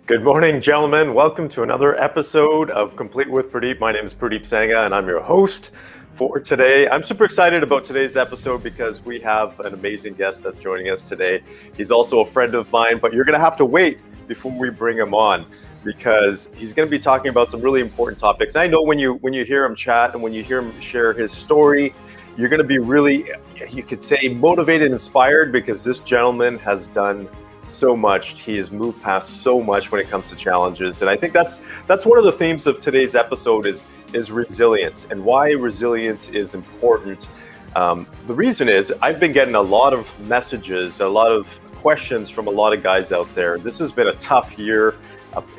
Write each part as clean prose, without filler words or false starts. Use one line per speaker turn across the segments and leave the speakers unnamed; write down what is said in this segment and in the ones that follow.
Good morning, gentlemen. Welcome to another episode of Complete with Purdeep. My name is Purdeep Sangha, and I'm your host for today. I'm super excited about today's episode because we have an amazing guest that's joining us today. He's also a friend of mine, but you're going to have to wait before we bring him on because he's going to be talking about some really important topics. I know when you hear him chat and when you hear him share his story, you're going to be really, you could say, motivated, inspired, because this gentleman has done so much. He has moved past so much when it comes to challenges. And I think that's one of the themes of today's episode is resilience and why resilience is important. The reason is I've been getting a lot of messages, a lot of questions from a lot of guys out there. This has been a tough year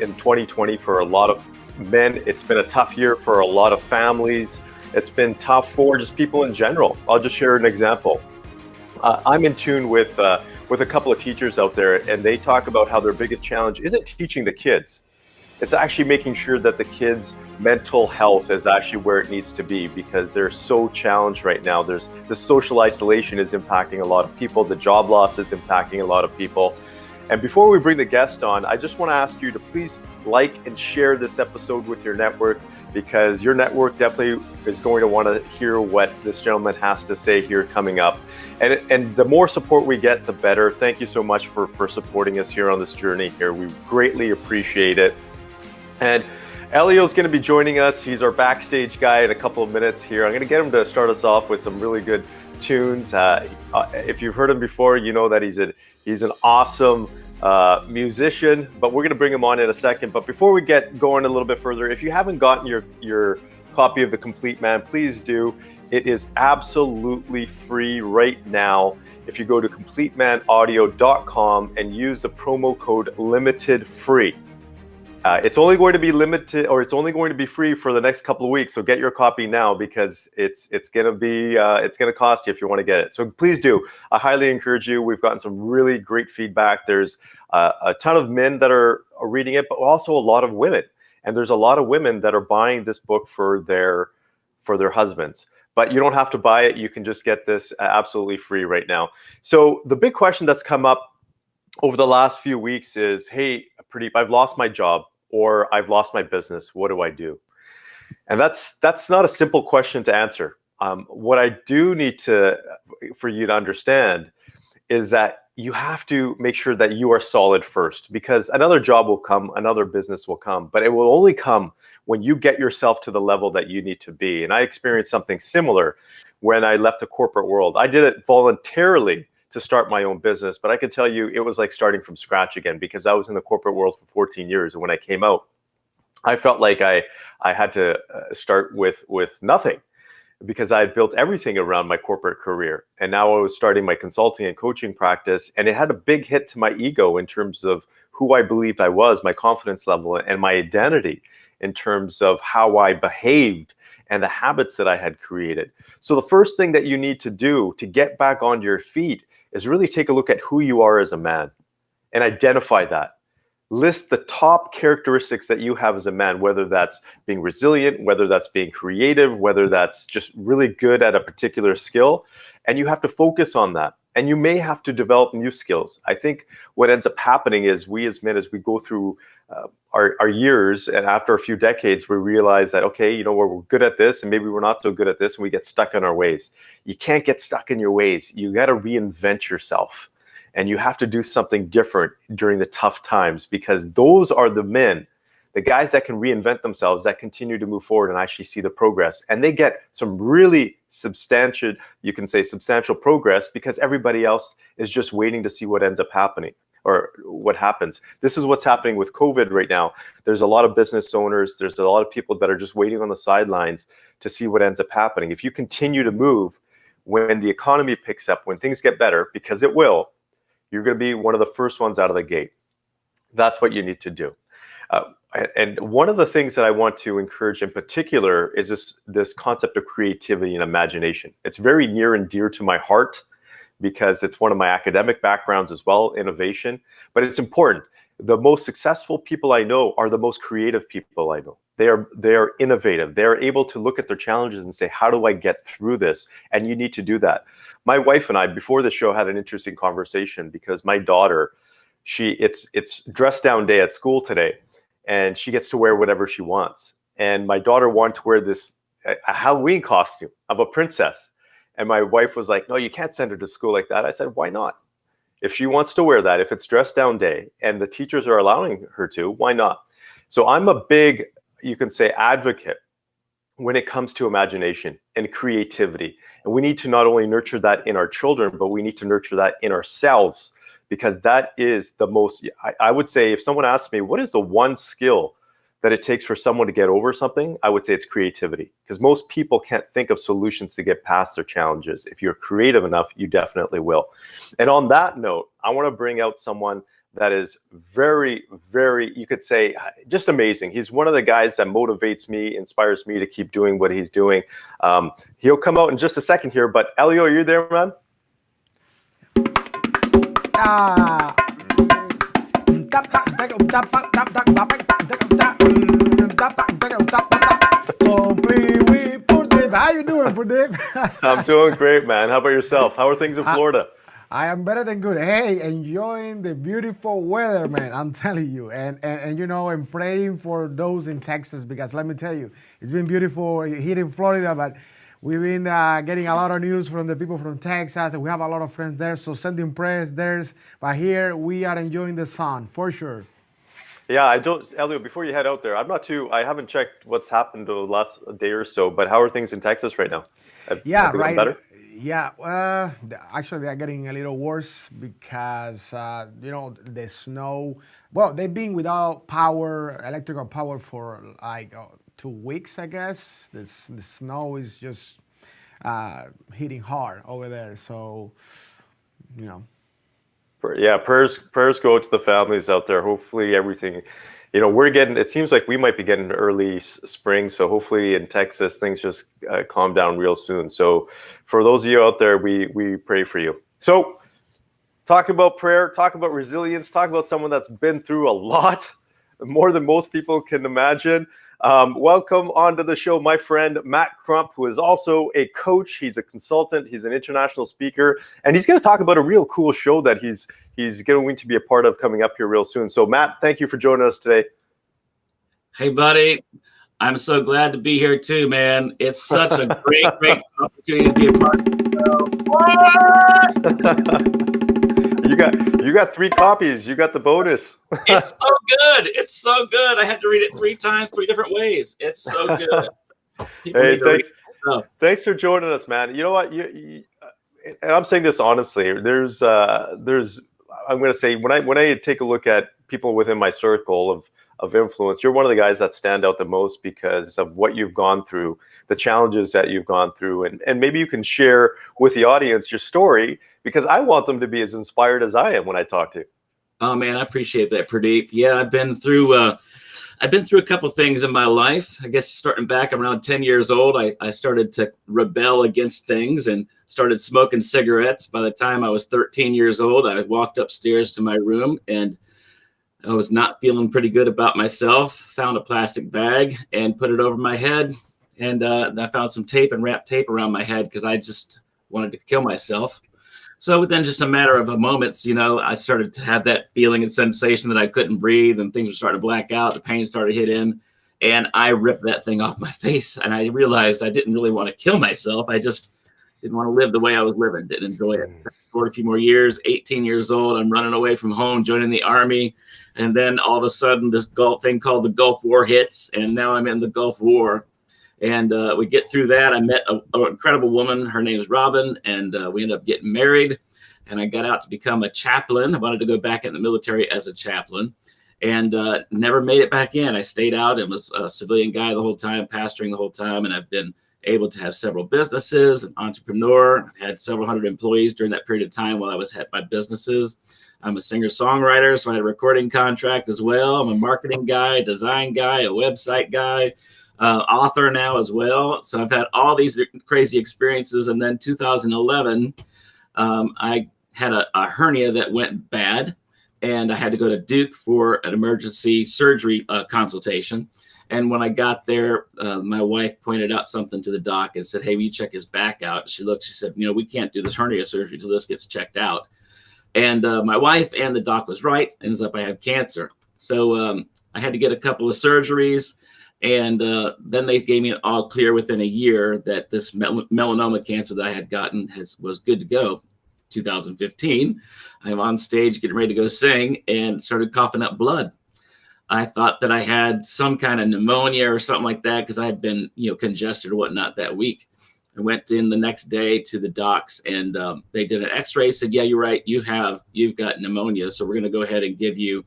in 2020 for a lot of men. It's been a tough year for a lot of families. It's been tough for just people in general. I'll just share an example. I'm in tune with a couple of teachers out there, and they talk about how their biggest challenge isn't teaching the kids. It's actually making sure that the kids' mental health is actually where it needs to be, because they're so challenged right now. The social isolation is impacting a lot of people. The job loss is impacting a lot of people. And before we bring the guest on, I just want to ask you to please like and share this episode with your network, because your network definitely is going to want to hear what this gentleman has to say here coming up. And the more support we get, the better. Thank you so much for supporting us here on this journey here. We greatly appreciate it. And Elio's going to be joining us. He's our backstage guy in a couple of minutes here. I'm going to get him to start us off with some really good tunes. If you've heard him before, you know that he's an awesome musician, but we're going to bring him on in a second. But before we get going a little bit further, if you haven't gotten your copy of The Complete Man, please do. It is absolutely free right now. If you go to CompleteManAudio.com and use the promo code LimitedFree. It's only going to be limited, or it's only going to be free for the next couple of weeks. So get your copy now, because it's going to cost you if you want to get it. So please do. I highly encourage you. We've gotten some really great feedback. There's a ton of men that are reading it, but also a lot of women. And there's a lot of women that are buying this book for their husbands. But you don't have to buy it. You can just get this absolutely free right now. So the big question that's come up over the last few weeks is, hey, Purdeep, I've lost my job, or I've lost my business. What do I do? And that's not a simple question to answer. What I do need for you to understand is that you have to make sure that you are solid first, because another job will come, another business will come, but it will only come when you get yourself to the level that you need to be. And I experienced something similar when I left the corporate world. I did it voluntarily to start my own business, but I can tell you it was like starting from scratch again, because I was in the corporate world for 14 years. And when I came out, I felt like I had to start with nothing, because I had built everything around my corporate career. And now I was starting my consulting and coaching practice, and it had a big hit to my ego in terms of who I believed I was, my confidence level, and my identity in terms of how I behaved and the habits that I had created. So the first thing that you need to do to get back on your feet is really take a look at who you are as a man and identify that. List the top characteristics that you have as a man, whether that's being resilient, whether that's being creative, whether that's just really good at a particular skill. And you have to focus on that. And you may have to develop new skills. I think what ends up happening is we as men, as we go through our years, and after a few decades, we realize that, okay, we're good at this, and maybe we're not so good at this, and we get stuck in our ways. You can't get stuck in your ways. You got to reinvent yourself. And you have to do something different during the tough times, because those are the men, the guys that can reinvent themselves, that continue to move forward and actually see the progress. And they get some really substantial progress, because everybody else is just waiting to see what ends up happening or what happens. This is what's happening with COVID right now. There's a lot of business owners, there's a lot of people that are just waiting on the sidelines to see what ends up happening. If you continue to move, when the economy picks up, when things get better, because it will, you're going to be one of the first ones out of the gate. That's what you need to do. And one of the things that I want to encourage in particular is this concept of creativity and imagination. It's very near and dear to my heart, because it's one of my academic backgrounds as well, innovation. But it's important. The most successful people I know are the most creative people I know. They are innovative. They are able to look at their challenges and say, how do I get through this? And you need to do that. My wife and I, before the show, had an interesting conversation, because my daughter, it's dress down day at school today, and she gets to wear whatever she wants. And my daughter wanted to wear a Halloween costume of a princess. And my wife was like, no, you can't send her to school like that. I said, why not? If she wants to wear that, if it's dress down day and the teachers are allowing her to, why not? So I'm a big, you can say, advocate when it comes to imagination and creativity. And we need to not only nurture that in our children, but we need to nurture that in ourselves, because that is the most, I would say, if someone asked me, what is the one skill that it takes for someone to get over something, I would say it's creativity, because most people can't think of solutions to get past their challenges. If you're creative enough, you definitely will. And on that note, I want to bring out someone that is very, very, you could say, just amazing. He's one of the guys that motivates me, inspires me to keep doing what he's doing. He'll come out in just a second here, but Elio, are you there, man?
How you doing, Purdeep?
I'm doing great, man. How about yourself? How are things in Florida?
I am better than good. Hey, enjoying the beautiful weather, man. I'm telling you, and you know, I'm praying for those in Texas, because let me tell you, it's been beautiful here in Florida, but we've been getting a lot of news from the people from Texas, and we have a lot of friends there. So sending prayers there. But here we are enjoying the sun for sure.
Yeah, Elio, before you head out there, I haven't checked what's happened the last day or so, but how are things in Texas right now?
Yeah, right.
Better?
Yeah, actually, they're getting a little worse because, you know, the snow, well, they've been without power, electrical power for like 2 weeks, I guess. The snow is just hitting hard over there. So, you know.
Yeah, prayers go to the families out there. Hopefully everything, you know, it seems like we might be getting early spring. So hopefully in Texas, things just calm down real soon. So for those of you out there, we pray for you. So talk about prayer, talk about resilience, talk about someone that's been through a lot, more than most people can imagine. Welcome onto the show, my friend, Matt Crump, who is also a coach. He's a consultant. He's an international speaker, and he's going to talk about a real cool show that he's going to be a part of coming up here real soon. So, Matt, thank you for joining us today.
Hey, buddy. I'm so glad to be here too, man. It's such a great opportunity to be a part of the show.
You got 3 copies. You got the bonus.
It's so good. It's so good. I had to read it 3 times, 3 different ways. It's so good.
Hey, thanks for joining us, man. You know what? And I'm saying this honestly. I'm going to say when I take a look at people within my circle of influence, you're one of the guys that stand out the most because of what you've gone through, the challenges that you've gone through, and maybe you can share with the audience your story, because I want them to be as inspired as I am when I talk to you.
Oh man, I appreciate that, Purdeep. Yeah, I've been through a couple things in my life. I guess starting back around 10 years old, I started to rebel against things and started smoking cigarettes. By the time I was 13 years old, I walked upstairs to my room and I was not feeling pretty good about myself, found a plastic bag and put it over my head. And I found some tape and wrapped tape around my head because I just wanted to kill myself. So within just a matter of moments, you know, I started to have that feeling and sensation that I couldn't breathe and things were starting to black out. The pain started to hit in and I ripped that thing off my face. And I realized I didn't really want to kill myself. I just didn't want to live the way I was living, didn't enjoy it. For a few more years, 18 years old, I'm running away from home, joining the Army. And then all of a sudden this Gulf thing called the Gulf War hits. And now I'm in the Gulf War. And we get through that. I met an incredible woman. Her name is Robin. And we ended up getting married. And I got out to become a chaplain. I wanted to go back in the military as a chaplain. And never made it back in. I stayed out and was a civilian guy the whole time, pastoring the whole time. And I've been able to have several businesses, an entrepreneur. I've had several hundred employees during that period of time while I was at my businesses. I'm a singer-songwriter, so I had a recording contract as well. I'm a marketing guy, design guy, a website guy. Author now as well. So I've had all these crazy experiences. And then 2011, I had a hernia that went bad and I had to go to Duke for an emergency surgery consultation. And when I got there, my wife pointed out something to the doc and said, hey, will you check his back out? She looked, she said, you know, we can't do this hernia surgery until this gets checked out. And my wife and the doc was right. Ends up I had cancer. So I had to get a couple of surgeries. And then they gave me an all clear within a year that this melanoma cancer that I had gotten was good to go. 2015, I'm on stage getting ready to go sing and started coughing up blood. I thought that I had some kind of pneumonia or something like that because I had been, congested or whatnot that week. I went in the next day to the docs and they did an x-ray, said, yeah, you're right. You've got pneumonia. So we're going to go ahead and give you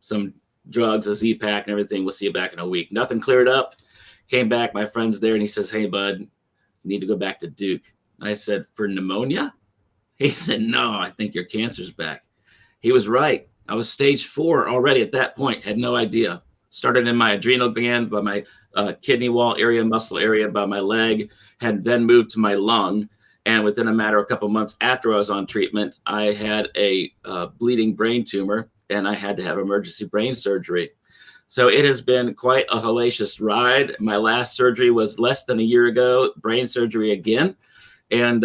some drugs, a Z-Pack and everything. We'll see you back in a week. Nothing cleared up. Came back. My friend's there and he says, hey, bud, you need to go back to Duke. I said, for pneumonia? He said, no, I think your cancer's back. He was right. I was stage 4 already at that point. Had no idea. Started in my adrenal gland, by my kidney wall area, muscle area, by my leg, had then moved to my lung. And within a matter of a couple of months after I was on treatment, I had a bleeding brain tumor and I had to have emergency brain surgery. So it has been quite a hellacious ride. My last surgery was less than a year ago, brain surgery again. And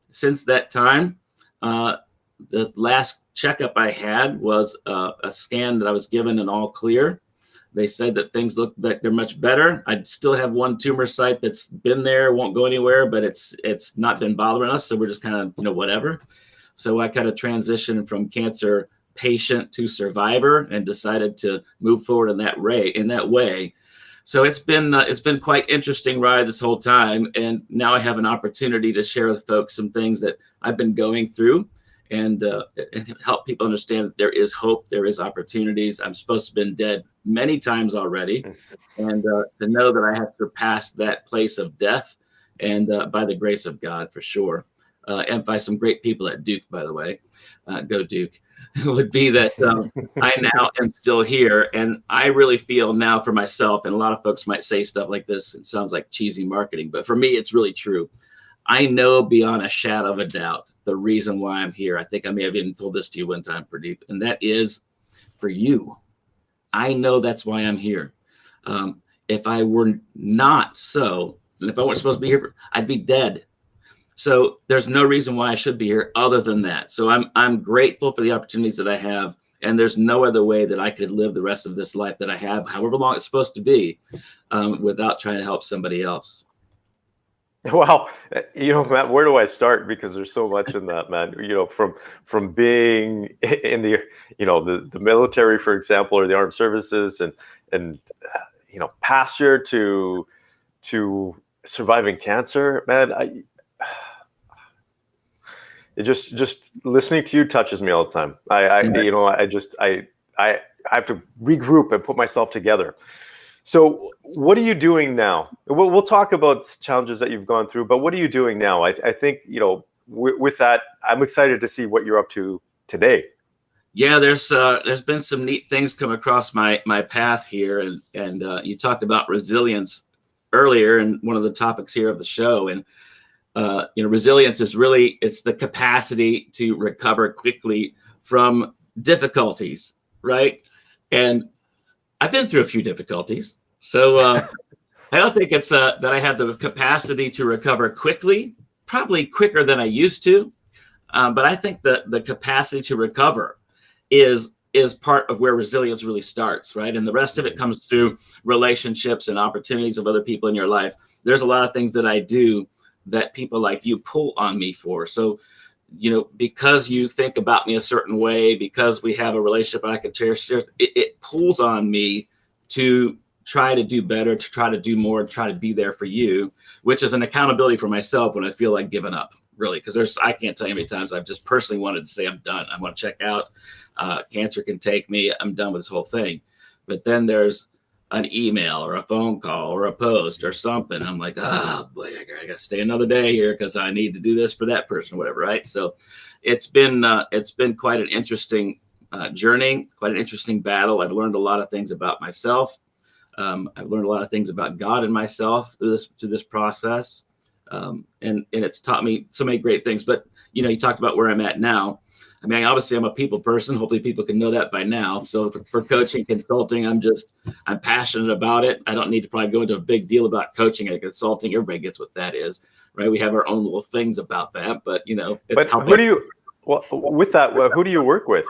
since that time, the last checkup I had was a scan that I was given an all clear. They said that things look like they're much better. I still have one tumor site that's been there, won't go anywhere, but it's not been bothering us. So we're just kind of, whatever. So I kind of transitioned from cancer patient to survivor and decided to move forward in that way. So it's been quite interesting ride this whole time. And now I have an opportunity to share with folks some things that I've been going through and help people understand that there is hope, there is opportunities. I'm supposed to have been dead many times already. And to know that I have surpassed that place of death and by the grace of God, for sure. And by some great people at Duke, by the way, go Duke. Would be that I now am still here. And I really feel now for myself, and a lot of folks might say stuff like this, it sounds like cheesy marketing, but for me, it's really true. I know beyond a shadow of a doubt the reason why I'm here. I think I may have even told this to you one time, Purdeep, and that is for you. I know that's why I'm here. If I were not so, and if I weren't supposed to be here, I'd be dead. So there's no reason why I should be here other than that. So I'm grateful for the opportunities that I have. And there's no other way that I could live the rest of this life that I have, however long it's supposed to be, without trying to help somebody else.
Well, Matt, where do I start? Because there's so much in that, man. From being in the military, for example, or the armed services, and pasture to surviving cancer, man. It just listening to you touches me all the time. I have to regroup and put myself together. So what are you doing now? We'll talk about challenges that you've gone through, but what are you doing now? I think, with that, I'm excited to see what you're up to today.
Yeah, there's been some neat things come across my path here. And you talked about resilience earlier in one of the topics here of the show. And resilience is really, it's the capacity to recover quickly from difficulties, right? And I've been through a few difficulties. So I don't think it's that I have the capacity to recover quickly, probably quicker than I used to. But I think that the capacity to recover is part of where resilience really starts, right? And the rest of it comes through relationships and opportunities of other people in your life. There's a lot of things that I do that people like you pull on me for. So, because you think about me a certain way, because we have a relationship I can cherish, it pulls on me to try to do better, to try to do more, to try to be there for you, which is an accountability for myself when I feel like giving up, really. Because I can't tell you how many times I've just personally wanted to say, I'm done. I want to check out. Cancer can take me. I'm done with this whole thing. But then there's an email or a phone call or a post or something. I'm like, oh boy, I got to stay another day here because I need to do this for that person or whatever, right? So it's been quite an interesting journey, quite an interesting battle. I've learned a lot of things about myself. I've learned a lot of things about God and myself through this process. And it's taught me so many great things. But, you talked about where I'm at now. I mean, obviously I'm a people person. Hopefully people can know that by now. So for coaching, consulting, I'm passionate about it. I don't need to probably go into a big deal about coaching and consulting. Everybody gets what that is, right? We have our own little things about that, but it's
but Well, with that, who do you work with?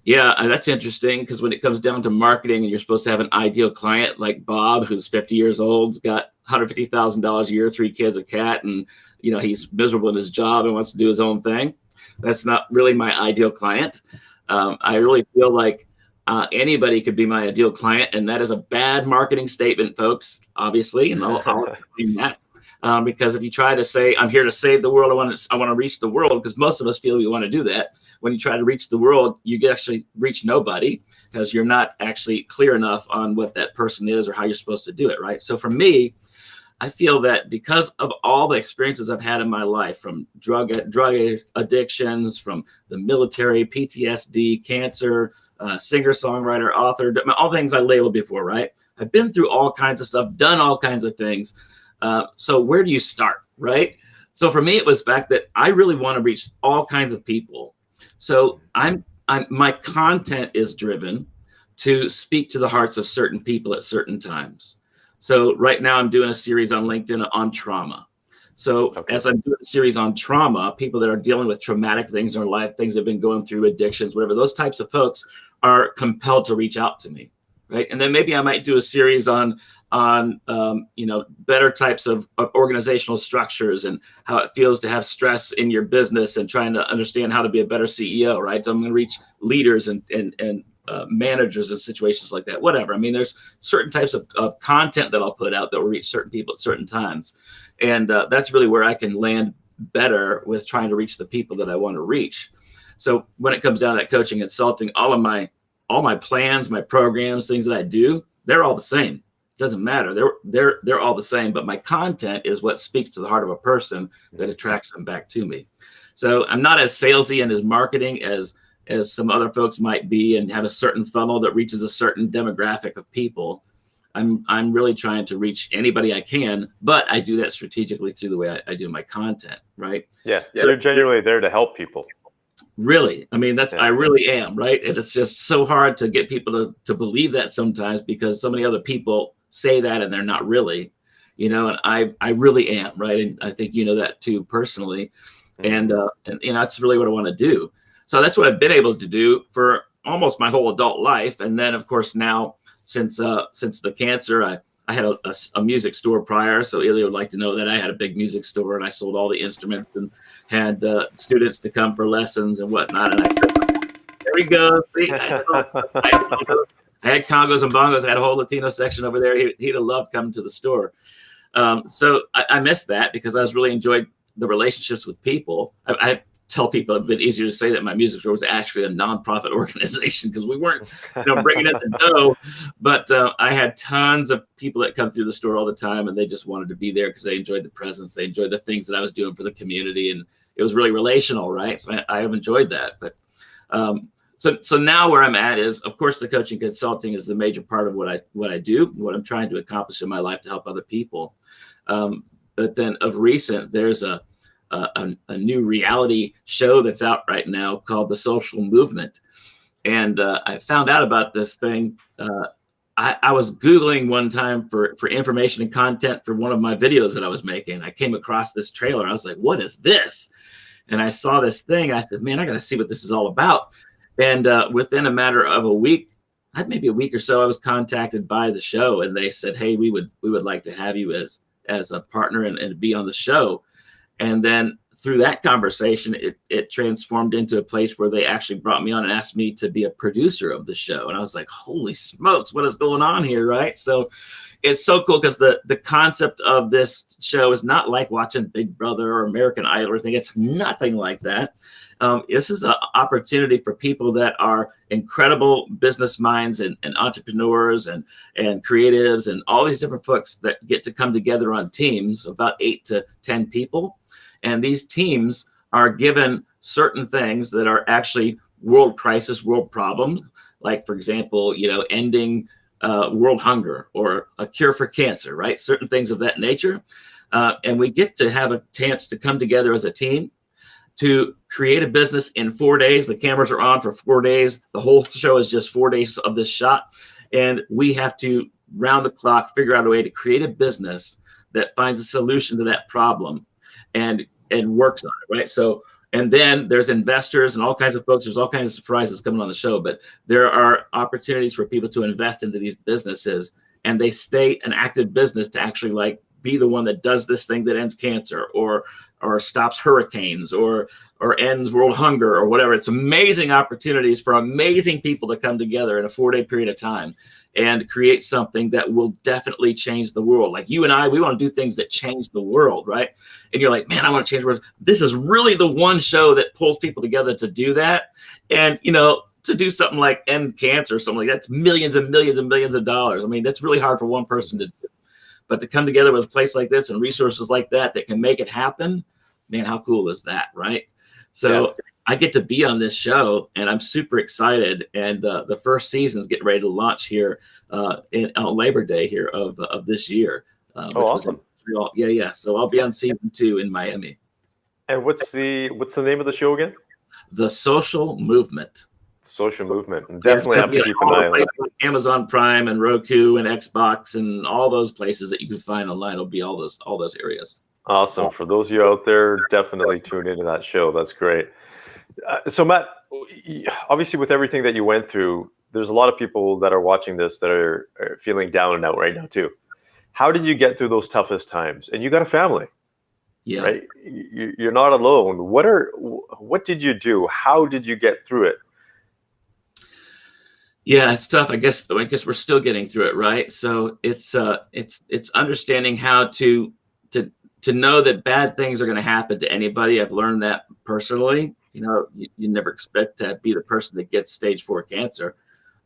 Yeah, that's interesting, because when it comes down to marketing and you're supposed to have an ideal client like Bob, who's 50 years old, got $150,000 a year, 3 kids, a cat, and he's miserable in his job and wants to do his own thing. That's not really my ideal client. I really feel like anybody could be my ideal client, and that is a bad marketing statement, folks, obviously, and I'll explain that. Because if you try to say, I'm here to save the world, I want to reach the world, because most of us feel we want to do that. When you try to reach the world, you actually reach nobody, because you're not actually clear enough on what that person is or how you're supposed to do it, right? So for me, I feel that because of all the experiences I've had in my life, from drug addictions, from the military, PTSD, cancer, singer-songwriter, author, all things I labeled before, right? I've been through all kinds of stuff, done all kinds of things. So where do you start, right? So for me, it was the fact that I really want to reach all kinds of people. So my content is driven to speak to the hearts of certain people at certain times. So right now I'm doing a series on LinkedIn on trauma. So as I'm doing a series on trauma, people that are dealing with traumatic things in their life, things they've been going through, addictions, whatever, those types of folks are compelled to reach out to me, right? And then maybe I might do a series on better types of organizational structures and how it feels to have stress in your business and trying to understand how to be a better CEO, right? So I'm going to reach leaders and managers in situations like that, whatever. I mean, there's certain types of content that I'll put out that will reach certain people at certain times. And that's really where I can land better with trying to reach the people that I want to reach. So when it comes down to that coaching, consulting, all my plans, my programs, things that I do, they're all the same. Doesn't matter. They're all the same, but my content is what speaks to the heart of a person that attracts them back to me. So I'm not as salesy and as marketing as some other folks might be and have a certain funnel that reaches a certain demographic of people. I'm really trying to reach anybody I can, but I do that strategically through the way I do my content, right?
Yeah. So you're genuinely there to help people.
Really. I mean, I really am, right? And it's just so hard to get people to believe that sometimes, because so many other people say that and they're not really, and I really am, right? And I think that too personally. And that's really what I want to do. So that's what I've been able to do for almost my whole adult life. And then of course now, since the cancer, I had a music store prior. So Ilya would like to know that I had a big music store and I sold all the instruments and had students to come for lessons and whatnot. And there we go. See, I had congos and bongos. I had a whole Latino section over there. He'd have loved coming to the store. So I missed that because I was really enjoyed the relationships with people. I tell people it'd been easier to say that my music store was actually a nonprofit organization, because we weren't bringing in the dough. But I had tons of people that come through the store all the time, and they just wanted to be there because they enjoyed the presence. They enjoyed the things that I was doing for the community, and it was really relational, right? So I have enjoyed that. But So now where I'm at is, of course, the coaching consulting is the major part of what I do, what I'm trying to accomplish in my life to help other people. But then of recent, there's a new reality show that's out right now called The Social Movement. And I found out about this thing. I was Googling one time for information and content for one of my videos that I was making. I came across this trailer. I was like, what is this? And I saw this thing. I said, man, I got to see what this is all about. And within a matter of a week, maybe a week or so, I was contacted by the show, and they said, hey, we would like to have you as a partner and be on the show. And then through that conversation, it transformed into a place where they actually brought me on and asked me to be a producer of the show. And I was like, holy smokes, what is going on here, right? So it's so cool, because the concept of this show is not like watching Big Brother or American Idol or anything. It's nothing like that. This is an opportunity for people that are incredible business minds and entrepreneurs and creatives and all these different folks that get to come together on teams, about 8 to 10 people. And these teams are given certain things that are actually world crisis, world problems, like, for example, ending world hunger or a cure for cancer, right? Certain things of that nature. And we get to have a chance to come together as a team to create a business in 4 days. The cameras are on for 4 days. The whole show is just 4 days of this shot. And we have to, round the clock, figure out a way to create a business that finds a solution to that problem and works on it, right? So And then there's investors and all kinds of folks. There's all kinds of surprises coming on the show, but there are opportunities for people to invest into these businesses, and they stay an active business to actually like be the one that does this thing that ends cancer or stops hurricanes or ends world hunger or whatever. It's amazing opportunities for amazing people to come together in a 4-day period of time and create something that will definitely change the world. Like you and I, we want to do things that change the world, right? And you're like, man, I want to change the world. This is really the one show that pulls people together to do that. And, you know, to do something like end cancer or something like that, that's millions and millions and millions of dollars. I mean, that's really hard for one person to do. But to come together with a place like this and resources like that that can make it happen, man, how cool is that, right? So yeah. I get to be on this show, and I'm super excited. And the first season is getting ready to launch here on Labor Day here of this year.
Awesome!
Yeah. So I'll be on season 2 in Miami.
And what's the name of the show again?
The Social Movement.
Social Movement. Definitely have to keep an eye on it.
Amazon Prime and Roku and Xbox and all those places that you can find online. It'll be all those areas.
Awesome. For those of you out there, definitely tune into that show. That's great. So Matt, obviously with everything that you went through, there's a lot of people that are watching this that are feeling down and out right now too. How did you get through those toughest times? And you got a family, right? You're not alone. What did you do? How did you get through it?
Yeah, it's tough. I guess we're still getting through it, right? So it's understanding how to know that bad things are going to happen to anybody. I've learned that personally. You know, you never expect to be the person that gets stage 4 cancer.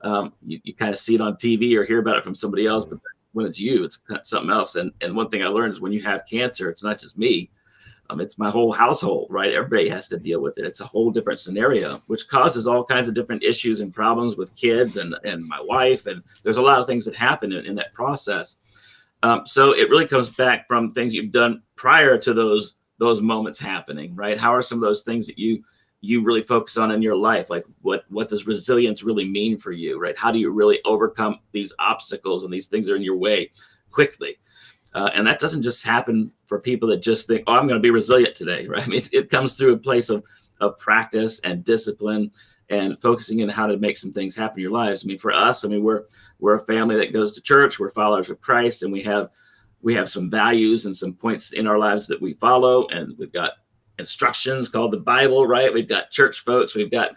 You kind of see it on TV or hear about it from somebody else, but when it's you, it's something else. And one thing I learned is when you have cancer, it's not just me. It's my whole household, right? Everybody has to deal with it. It's a whole different scenario, which causes all kinds of different issues and problems with kids and my wife. And there's a lot of things that happen in that process. So it really comes back from things you've done prior to those moments happening, right? How are some of those things that you really focus on in your life? Like what does resilience really mean for you, right? How do you really overcome these obstacles and these things that are in your way quickly? And that doesn't just happen for people that just think, oh, I'm going to be resilient today, right? I mean, it comes through a place of practice and discipline and focusing in how to make some things happen in your lives. I mean, for us, we're a family that goes to church. We're followers of Christ, and we have some values and some points in our lives that we follow, and we've got instructions called the Bible, right? We've got church folks. We've got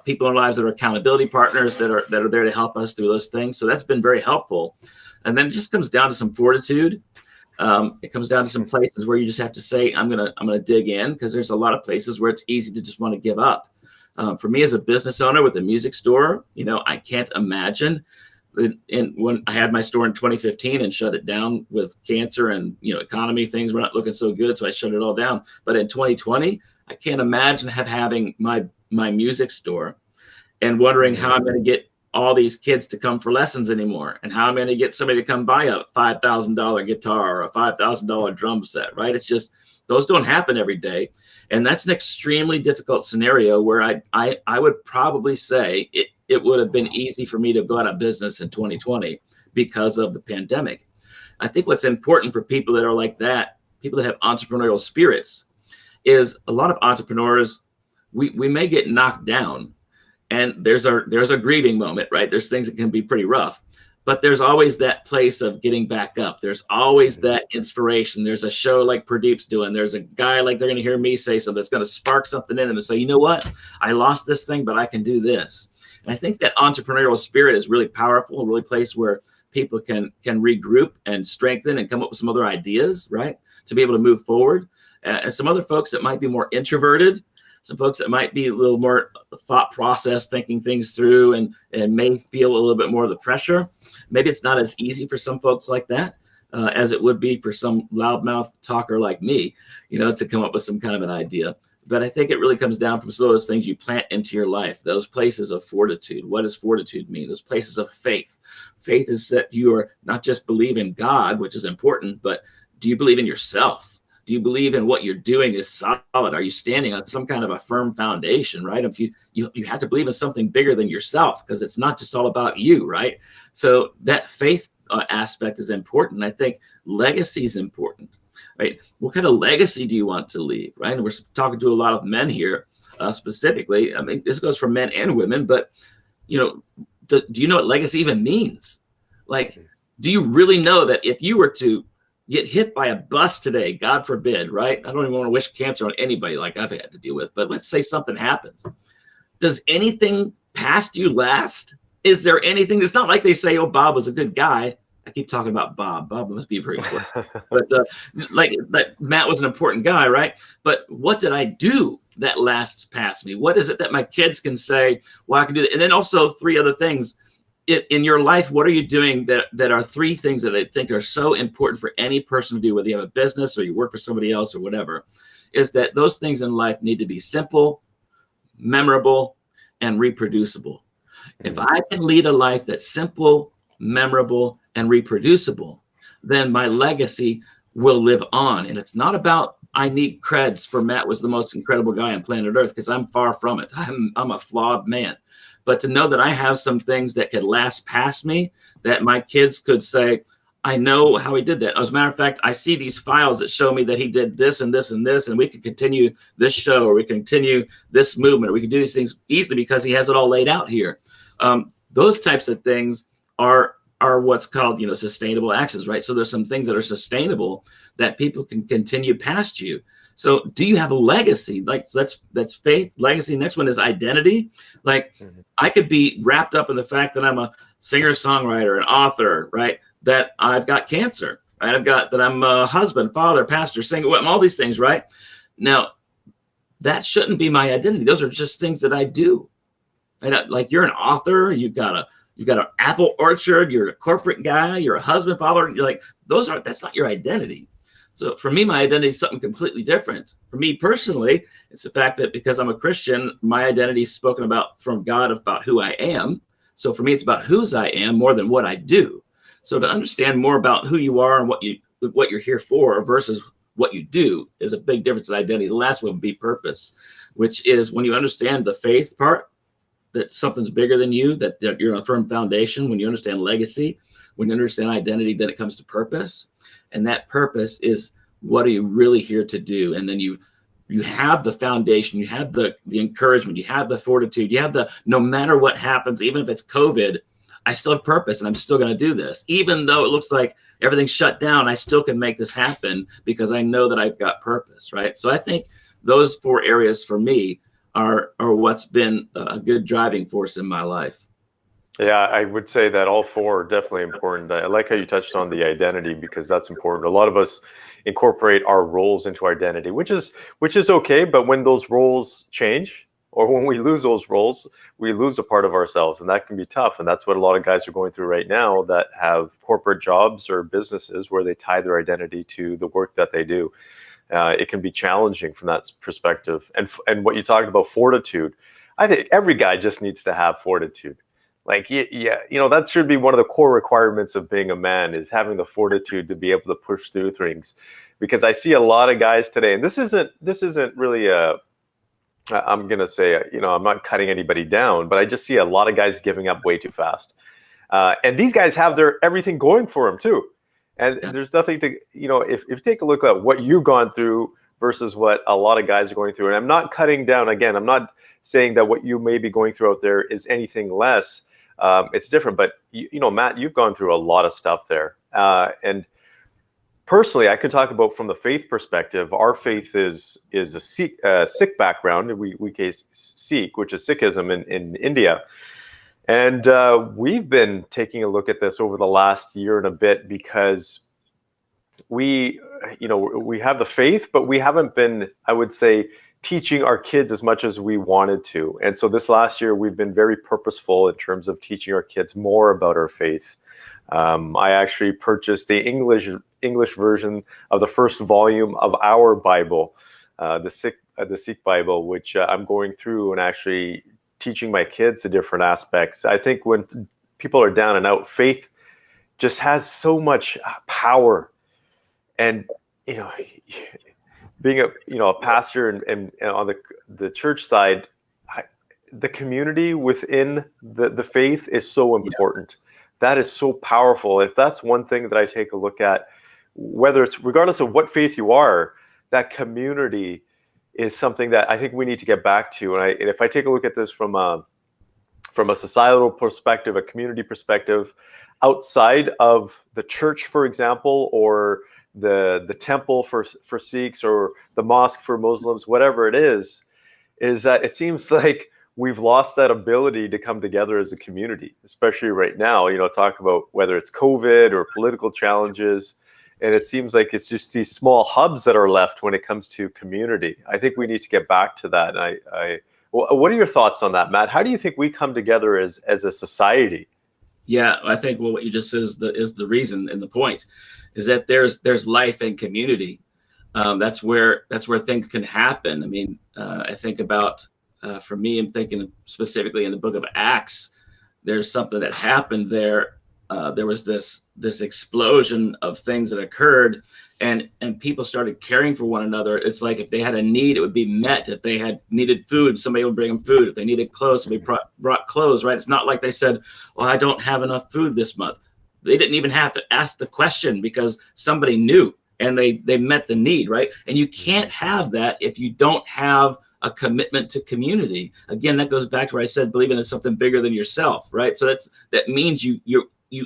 people in our lives that are accountability partners that are there to help us through those things. So that's been very helpful. And then it just comes down to some fortitude. It comes down to some places where you just have to say, I'm gonna dig in, because there's a lot of places where it's easy to just want to give up. For me as a business owner with a music store, you know, I can't imagine. And when I had my store in 2015 and shut it down with cancer and, you know, economy, things were not looking so good, so I shut it all down. But in 2020, I can't imagine having my music store and wondering how I'm going to get all these kids to come for lessons anymore, and how I'm going to get somebody to come buy a $5,000 guitar or a $5,000 drum set, right? It's just, those don't happen every day. And that's an extremely difficult scenario where I would probably say it would have been easy for me to go out of business in 2020 because of the pandemic. I think what's important for people that are like that, people that have entrepreneurial spirits, is a lot of entrepreneurs, we may get knocked down, and there's a grieving moment, right? There's things that can be pretty rough, but there's always that place of getting back up. There's always that inspiration. There's a show like Purdeep's doing. There's a guy like they're going to hear me say something that's going to spark something in them and say, you know what? I lost this thing, but I can do this. And I think that entrepreneurial spirit is really powerful, a really place where people can regroup and strengthen and come up with some other ideas, right? To be able to move forward. And some other folks that might be more introverted, some folks that might be a little more thought process, thinking things through, and may feel a little bit more of the pressure. Maybe it's not as easy for some folks like that as it would be for some loudmouth talker like me, you know, to come up with some kind of an idea. But I think it really comes down from some of those things you plant into your life, those places of fortitude. What does fortitude mean? Those places of faith. Faith is that you are not just believe in God, which is important, but do you believe in yourself? Do you believe in what you're doing is solid? Are you standing on some kind of a firm foundation, right? If you have to believe in something bigger than yourself, because it's not just all about you, right? So that faith aspect is important. I think legacy is important, right? What kind of legacy do you want to leave, right? And we're talking to a lot of men here specifically. I mean, this goes for men and women, but do you know what legacy even means? Like, do you really know that if you were to get hit by a bus today, God forbid, right? I don't even want to wish cancer on anybody like I've had to deal with, but let's say something happens. Does anything past you last? Is there anything? It's not like they say, oh, Bob was a good guy. I keep talking about Bob. Bob must be pretty important. But like that, Matt was an important guy, right? But what did I do that lasts past me? What is it that my kids can say, well, I can do that? And then also 3 other things. In your life, what are you doing that are 3 things that I think are so important for any person to do, whether you have a business or you work for somebody else or whatever, is that those things in life need to be simple, memorable, and reproducible. If I can lead a life that's simple, memorable, and reproducible, then my legacy will live on. And it's not about I need creds for Matt was the most incredible guy on planet Earth, because I'm far from it. I'm a flawed man. But to know that I have some things that could last past me, that my kids could say, I know how he did that. As a matter of fact, I see these files that show me that he did this and this and this, and we can continue this show, or we continue this movement, or we can do these things easily because he has it all laid out here. Those types of things are what's called, sustainable actions, right? So there's some things that are sustainable that people can continue past you. So do you have a legacy? Like that's faith, legacy. Next one is identity. Like I could be wrapped up in the fact that I'm a singer, songwriter, an author, right? That I've got cancer, right? That I'm a husband, father, pastor, singer, all these things, right? Now, that shouldn't be my identity. Those are just things that I do. And like you're an author, you've got an apple orchard, you're a corporate guy, you're a husband, father. You're like, that's not your identity. So for me, my identity is something completely different. For me personally, it's the fact that because I'm a Christian, my identity is spoken about from God about who I am. So for me, it's about whose I am more than what I do. So to understand more about who you are and what you're here for versus what you do is a big difference in identity. The last one would be purpose, which is when you understand the faith part, that something's bigger than you, that you're on a firm foundation. When you understand legacy, when you understand identity, then it comes to purpose. And that purpose is, what are you really here to do? And then you have the foundation, you have the encouragement, you have the fortitude, you have no matter what happens, even if it's COVID, I still have purpose and I'm still going to do this. Even though it looks like everything's shut down, I still can make this happen because I know that I've got purpose, right? So I think those 4 areas for me are what's been a good driving force in my life.
Yeah, I would say that all 4 are definitely important. I like how you touched on the identity, because that's important. A lot of us incorporate our roles into our identity, which is okay. But when those roles change, or when we lose those roles, we lose a part of ourselves, and that can be tough. And that's what a lot of guys are going through right now that have corporate jobs or businesses where they tie their identity to the work that they do. It can be challenging from that perspective. And what you talked about, fortitude, I think every guy just needs to have fortitude. Like, yeah, that should be one of the core requirements of being a man, is having the fortitude to be able to push through things. Because I see a lot of guys today, and this isn't really I'm going to say, I'm not cutting anybody down, but I just see a lot of guys giving up way too fast. And these guys have everything going for them too. And there's nothing to, if you take a look at what you've gone through versus what a lot of guys are going through. And I'm not cutting down. Again, I'm not saying that what you may be going through out there is anything less. It's different. But, Matt, you've gone through a lot of stuff there. And personally, I could talk about from the faith perspective. Our faith is a Sikh background. We case Sikh, which is Sikhism in India. And we've been taking a look at this over the last year and a bit, because we have the faith, but we haven't been, I would say, teaching our kids as much as we wanted to. And so this last year, we've been very purposeful in terms of teaching our kids more about our faith. I actually purchased the English version of the first volume of our Bible, the Sikh Bible, which I'm going through and actually teaching my kids the different aspects. I think when people are down and out, faith just has so much power. And being a pastor and on the church side, the community within the faith is so important. that is so powerful. If that's one thing that I take a look at, whether it's regardless of what faith you are, that community is something that I think we need to get back to. And if I take a look at this from a societal perspective, a community perspective, outside of the church, for example, or the temple for Sikhs, or the mosque for Muslims, whatever it is that it seems like we've lost that ability to come together as a community, especially right now. Talk about whether it's COVID or political challenges. And it seems like it's just these small hubs that are left when it comes to community. I think we need to get back to that. And what are your thoughts on that, Matt? How do you think we come together as a society?
Yeah, I think what you just said is the reason and the point is that there's life and community. That's where things can happen. I mean, I think about for me, I'm thinking specifically in the book of Acts. There's something that happened there. There was this explosion of things that occurred, and people started caring for one another. It's like if they had a need, it would be met. If they had needed food, somebody would bring them food. If they needed clothes, somebody brought clothes, right? It's not like they said, well, I don't have enough food this month. They didn't even have to ask the question because somebody knew, and they met the need, right? And you can't have that if you don't have a commitment to community. Again, that goes back to where I said, believing in something bigger than yourself, right? So that means you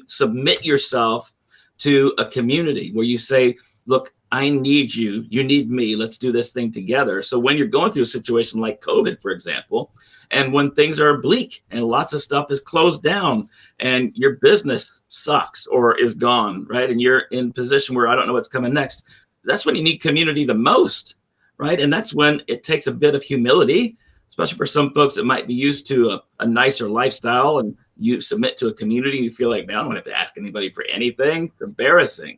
submit yourself to a community where you say, look, I need you, you need me, let's do this thing together. So when you're going through a situation like COVID, for example, and when things are bleak and lots of stuff is closed down and your business sucks or is gone, right? And you're in a position where I don't know what's coming next. That's when you need community the most, right? And that's when it takes a bit of humility, especially for some folks that might be used to a nicer lifestyle, and you submit to a community and you feel like, man, I don't have to ask anybody for anything. It's embarrassing.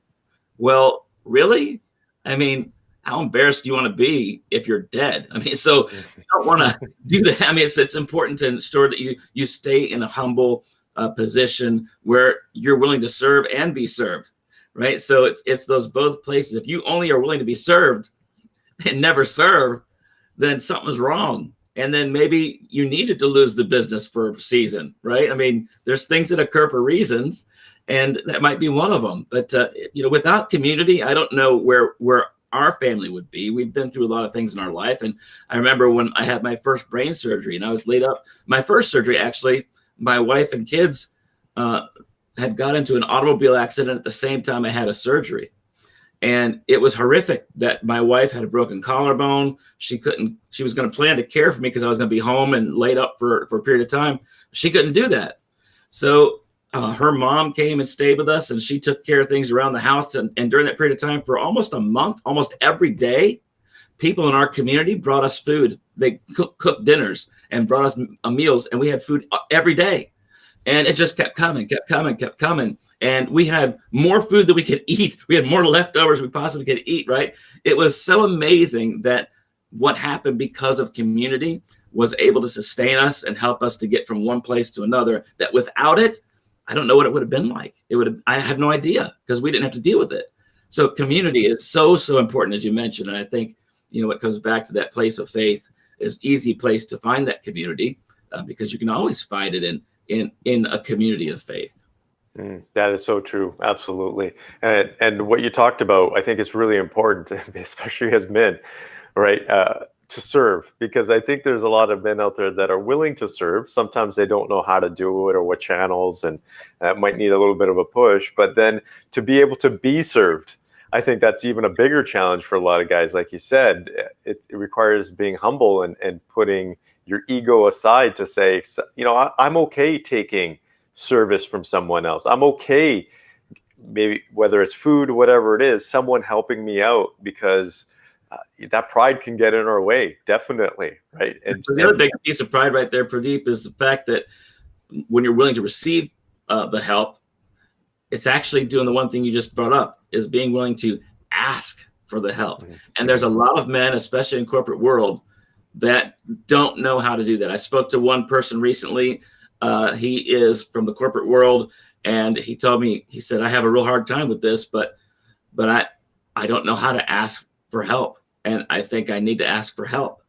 Well, really? I mean, how embarrassed do you want to be if you're dead? I mean, so you don't want to do that. I mean, it's important to ensure that you stay in a humble position where you're willing to serve and be served, right? So it's those both places. If you only are willing to be served and never serve, then something's wrong. And then maybe you needed to lose the business for a season, right? I mean, there's things that occur for reasons, and that might be one of them. But without community, I don't know where our family would be. We've been through a lot of things in our life. And I remember when I had my first brain surgery and I was laid up. My first surgery, actually, my wife and kids had got into an automobile accident at the same time I had a surgery. And it was horrific that my wife had a broken collarbone. She was going to plan to care for me because I was going to be home and laid up for a period of time. She couldn't do that. So her mom came and stayed with us, and she took care of things around the house. And during that period of time, for almost a month, almost every day, people in our community brought us food. They cooked dinners and brought us meals, and we had food every day. And it just kept coming. And we had more food than we could eat. We had more leftovers we possibly could eat, right? It was so amazing that what happened because of community was able to sustain us and help us to get from one place to another, that without it, I don't know what it would have been like. I have no idea, because we didn't have to deal with it. So community is so important, as you mentioned. And I think, it comes back to that place of faith is easy place to find that community because you can always find it in a community of faith.
That is so true. Absolutely. And what you talked about, I think is really important, especially as men, right? To serve, because I think there's a lot of men out there that are willing to serve. Sometimes they don't know how to do it or what channels, and that might need a little bit of a push. But then to be able to be served, I think that's even a bigger challenge for a lot of guys. Like you said, it requires being humble and putting your ego aside to say, I'm okay taking service from someone else. I'm okay, maybe whether it's food, whatever it is, someone helping me out, because that pride can get in our way, definitely, right? And
so the other big piece of pride right there, Purdeep, is the fact that when you're willing to receive the help, it's actually doing the one thing you just brought up, is being willing to ask for the help. Mm-hmm. And there's a lot of men, especially in corporate world, that don't know how to do that. I spoke to one person recently. He is from the corporate world, and he told me, he said, I have a real hard time with this, but I don't know how to ask for help. And I think I need to ask for help.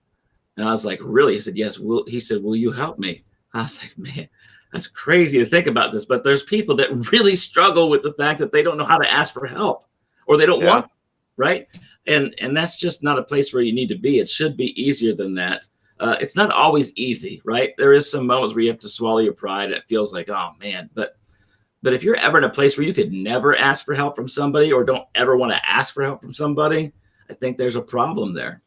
And I was like, really? He said, yes. He said, will you help me? I was like, man, that's crazy to think about this, but there's people that really struggle with the fact that they don't know how to ask for help, or they don't want, right? And that's just not a place where you need to be. It should be easier than that. It's not always easy, right? There is some moments where you have to swallow your pride and it feels like, oh man, but if you're ever in a place where you could never ask for help from somebody, or don't ever want to ask for help from somebody, I think there's a problem there.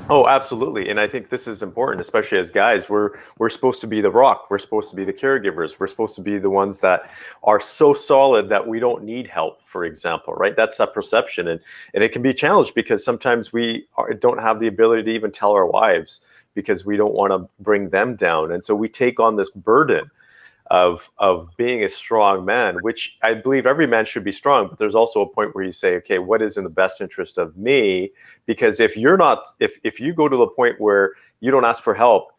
Oh, absolutely. And I think this is important, especially as guys. We're supposed to be the rock. We're supposed to be the caregivers. We're supposed to be the ones that are so solid that we don't need help, for example, right? That's that perception. And it can be challenged because sometimes we don't have the ability to even tell our wives because we don't want to bring them down. And so we take on this burden of being a strong man, which I believe every man should be strong, but there's also a point where you say, okay, what is in the best interest of me? Because if you go to the point where you don't ask for help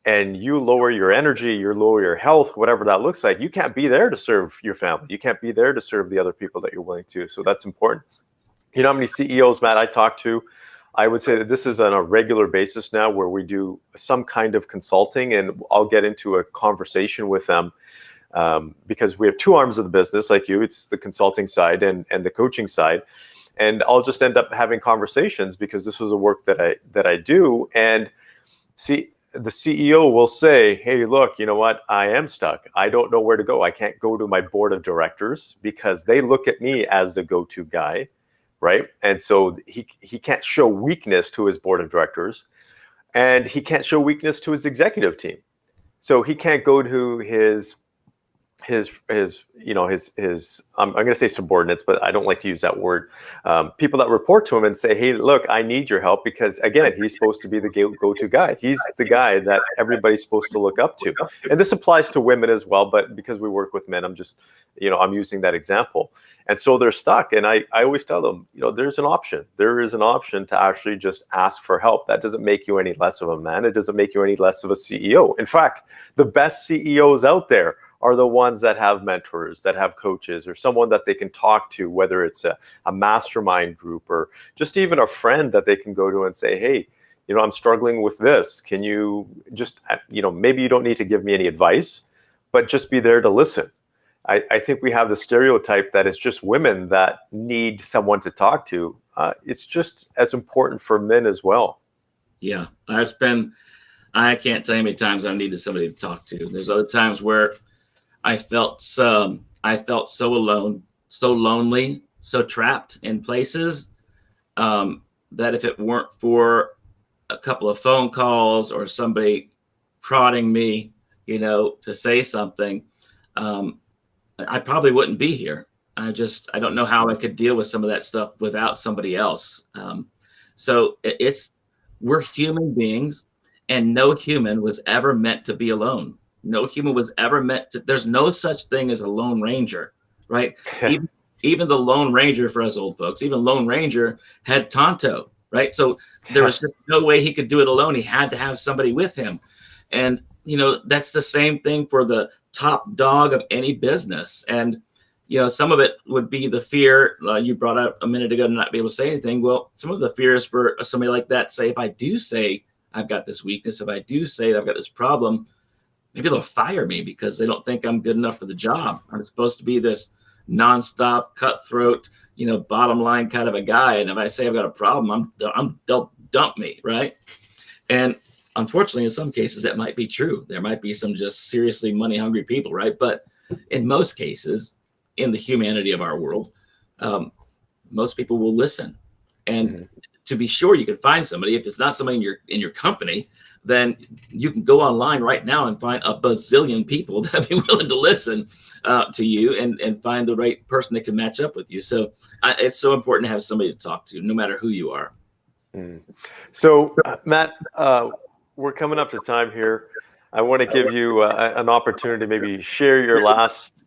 and you lower your energy, you lower your health, whatever that looks like, you can't be there to serve your family. You can't be there to serve the other people that you're willing to. So that's important. You know how many CEOs, Matt, I talk to? I would say that this is on a regular basis now where we do some kind of consulting, and I'll get into a conversation with them because we have two arms of the business like you. It's the consulting side and the coaching side. And I'll just end up having conversations because this was a work that I do. And see, the CEO will say, hey, look, you know what? I am stuck. I don't know where to go. I can't go to my board of directors because they look at me as the go-to guy. Right. And so he can't show weakness to his board of directors, and he can't show weakness to his executive team. So he can't go to his I'm going to say subordinates, but I don't like to use that word. People that report to him and say, hey, look, I need your help, because again, he's supposed to be the go-to guy. He's the guy that everybody's supposed to look up to. And this applies to women as well, but because we work with men, I'm using that example. And so they're stuck. And I always tell them, there's an option. There is an option to actually just ask for help. That doesn't make you any less of a man. It doesn't make you any less of a CEO. In fact, the best CEOs out there are the ones that have mentors, that have coaches, or someone that they can talk to, whether it's a mastermind group or just even a friend that they can go to and say, hey, I'm struggling with this. Can you just, maybe you don't need to give me any advice, but just be there to listen. I think we have the stereotype that it's just women that need someone to talk to. It's just as important for men as well.
Yeah, I can't tell you how many times I've needed somebody to talk to. There's other times where I felt so alone, so lonely, so trapped in places that if it weren't for a couple of phone calls or somebody prodding me, to say something, I probably wouldn't be here. I don't know how I could deal with some of that stuff without somebody else. So we're human beings, and no human was ever meant to be alone. No human was ever meant to. There's no such thing as a Lone Ranger, right? Even the Lone Ranger, for us old folks, even Lone Ranger had Tonto, right? So there was just no way he could do it alone. He had to have somebody with him. And, that's the same thing for the top dog of any business. And, some of it would be the fear you brought up a minute ago to not be able to say anything. Well, some of the fears for somebody like that, say, if I do say I've got this weakness, if I do say I've got this problem, maybe they'll fire me because they don't think I'm good enough for the job. I'm supposed to be this nonstop, cutthroat, bottom line kind of a guy. And if I say I've got a problem, they'll dump me, right? And unfortunately, in some cases, that might be true. There might be some just seriously money-hungry people, right? But in most cases, in the humanity of our world, most people will listen. And to be sure, you can find somebody. If it's not somebody in your company, then you can go online right now and find a bazillion people that be willing to listen to you and find the right person that can match up with you. So it's so important to have somebody to talk to, no matter who you are.
So Matt, we're coming up to time here. I want to give you an opportunity to maybe share your last,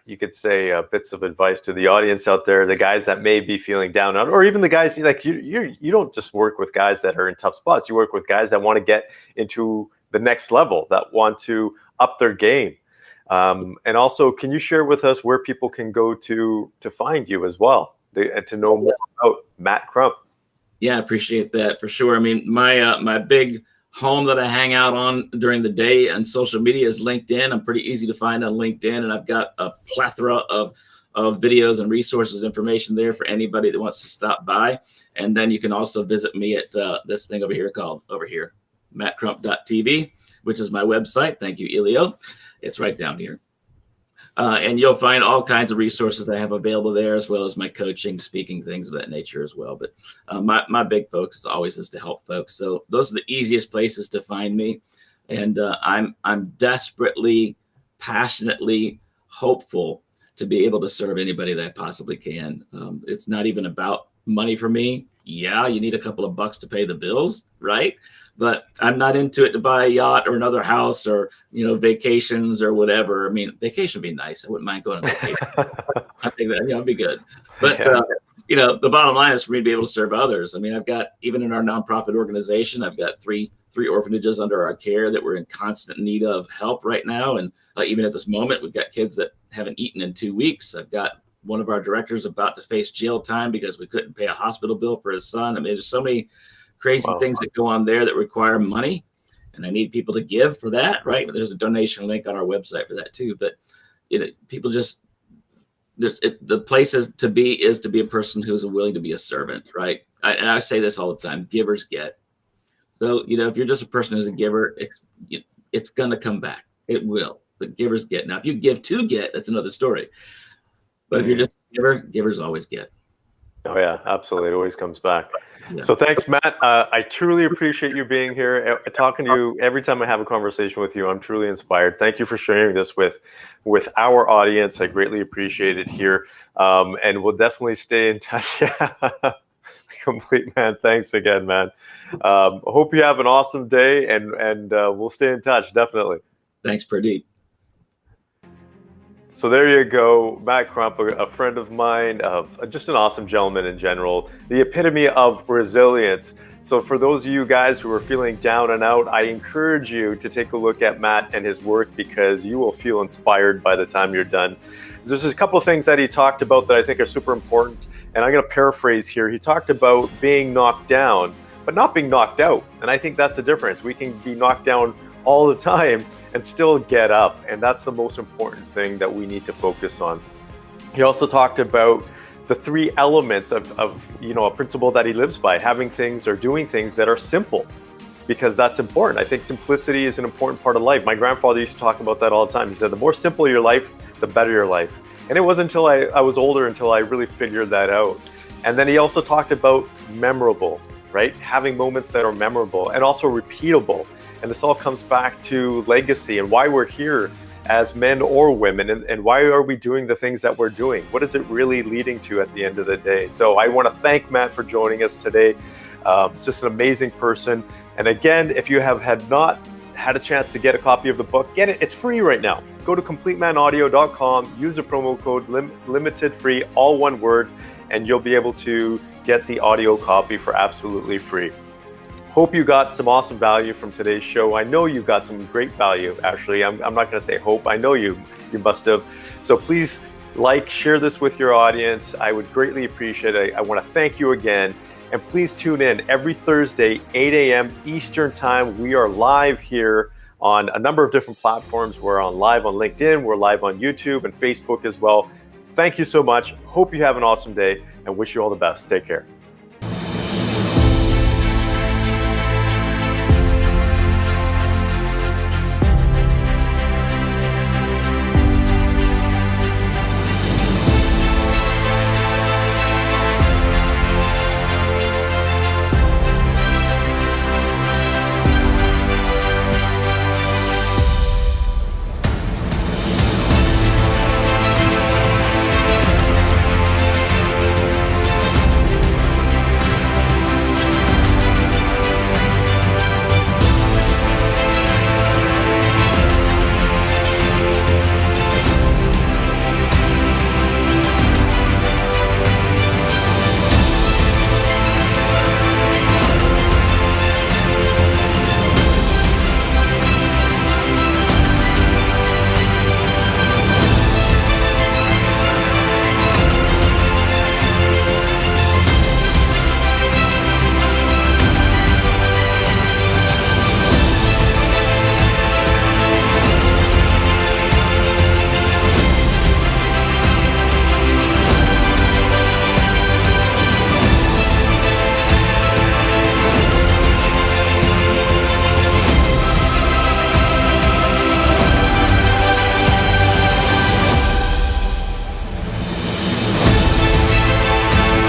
you could say, bits of advice to the audience out there, the guys that may be feeling down, or even the guys like you don't just work with guys that are in tough spots. You work with guys that want to get into the next level, that want to up their game. And also, can you share with us where people can go to find you as well, and to know more about Matt Crump?
Yeah, I appreciate that for sure. I mean, my big home that I hang out on during the day and social media is LinkedIn. I'm pretty easy to find on LinkedIn, and I've got a plethora of videos and resources, information there for anybody that wants to stop by. And then you can also visit me at this thing over here called mattcrump.tv, which is my website. Thank you, Elio. It's right down here. And you'll find all kinds of resources that I have available there, as well as my coaching, speaking, things of that nature as well. But my big focus always is to help folks. So those are the easiest places to find me. And I'm desperately, passionately hopeful to be able to serve anybody that I possibly can. It's not even about money for me. Yeah, you need a couple of bucks to pay the bills, right? But I'm not into it to buy a yacht or another house or, vacations or whatever. I mean, vacation would be nice. I wouldn't mind going on vacation. I think that, it'd be good. But, the bottom line is for me to be able to serve others. I mean, I've got, even in our nonprofit organization, I've got three orphanages under our care that we're in constant need of help right now. And even at this moment, we've got kids that haven't eaten in 2 weeks. I've got one of our directors about to face jail time because we couldn't pay a hospital bill for his son. I mean, there's so many crazy things that go on there that require money, and I need people to give for that, right? But there's a donation link on our website for that too. But people just, the place is to be a person who's willing to be a servant, right? And I say this all the time: givers get. So if you're just a person who's a giver, it's gonna come back. It will. But givers get. Now, if you give to get, that's another story. But if you're just a giver, givers always get.
Oh yeah, absolutely. It always comes back.
Yeah.
So thanks, Matt. I truly appreciate you being here. Talking to you every time I have a conversation with you, I'm truly inspired. Thank you for sharing this with our audience. I greatly appreciate it here. And we'll definitely stay in touch. Complete, man. Thanks again, man. I hope you have an awesome day, and we'll stay in touch, definitely.
Thanks, Purdeep.
So there you go, Matt Crump, a friend of mine, just an awesome gentleman in general, the epitome of resilience. So for those of you guys who are feeling down and out, I encourage you to take a look at Matt and his work, because you will feel inspired by the time you're done. There's just a couple of things that he talked about that I think are super important, and I'm going to paraphrase here. He talked about being knocked down, but not being knocked out. And I think that's the difference. We can be knocked down all the time and still get up. And that's the most important thing that we need to focus on. He also talked about the three elements of a principle that he lives by: having things or doing things that are simple, because that's important. I think simplicity is an important part of life. My grandfather used to talk about that all the time. He said, the more simple your life, the better your life. And it wasn't until I was older until I really figured that out. And then he also talked about memorable, right? Having moments that are memorable and also repeatable. And this all comes back to legacy and why we're here as men or women, and why are we doing the things that we're doing? What is it really leading to at the end of the day? So I want to thank Matt for joining us today. Just an amazing person. And again, if you have not had a chance to get a copy of the book, get it. It's free right now. Go to CompleteManAudio.com, use the promo code limited free, all one word, and you'll be able to get the audio copy for absolutely free. Hope you got some awesome value from today's show. I know you got some great value, actually. I'm not going to say hope. I know you must have. So please share this with your audience. I would greatly appreciate it. I want to thank you again. And please tune in every Thursday, 8 a.m. Eastern Time. We are live here on a number of different platforms. We're live on LinkedIn. We're live on YouTube and Facebook as well. Thank you so much. Hope you have an awesome day, and wish you all the best. Take care.